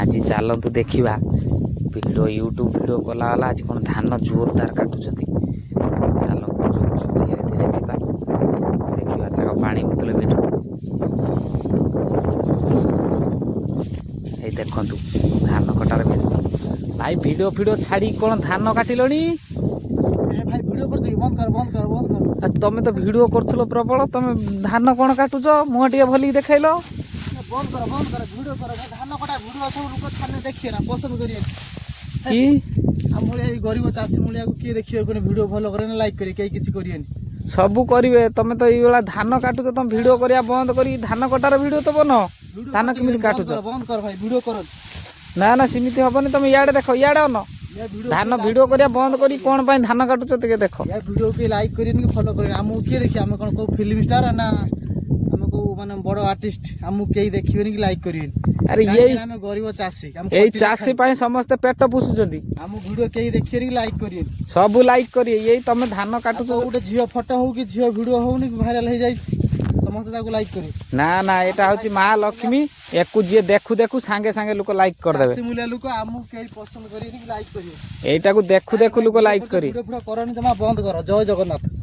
आज चलतु देखा भिडियो यूट्यूब भिडियो कला आज कौन धान जोरदार काटुंट चलतु धीरे धीरे जावा देखा पानी बोतल भी देखु धान कटार व्यस्त भाई भिडियो फिडियो छाड़ी कौन धान काटिलनी भाई वीडियो कर बंद कर बंद कर बंद कर तमें तो भिडियो करथुलो प्रबल तमें धान कौन काटुच मुह टे भल देखाइल बंद कर वीडियो कर धान कटा वीडियो सब लोग छाने देखिए ना पसंद करिए कि हम गरीब चाषी मूलिया को किए देखिए वीडियो भल करे लाइक करे कहीं किसी करिए सबू करेंगे तमें तो ये धान काटुच तुम भिडियो करिया बंद करी धान कटार भिडियो तो बन धान केमी काटुच बंद कर भाई वीडियो कर ना ना सेमती हेनी तुम इे देख इे अन धान भिडियो करिया बंद करी कौन पाई धान काटुच टे देख वीडियो के लाइक करिए कि फॉलो करिए आमको किए देखिए आम कौन को फिल्म स्टार ना आम को माने बड़ आर्टिस्ट आमको कहीं देखिए कि लाइक करिए अरे ये गरीब चाषी यही चाषी पाई समस्ते पेट पोषुचंदी आम वीडियो कहीं देखिए कि लाइक करिए सब लाइक करिए यही तुम धान काटुच गोटे झील फोटो हो कि झील वीडियो होनी भाइराल हो जाए समस्ते लाइक करिए ना ना यहाँ हूँ माँ लक्ष्मी एक जी देखु देखु सांगे सांगे लोक लाइक करदे मूल्य लोक आमको कहीं पसंद करिए कि लाइक करिए यहीटा को देखु देखु लोक लाइक करी करनी जमा बंद कर जय जगन्नाथ।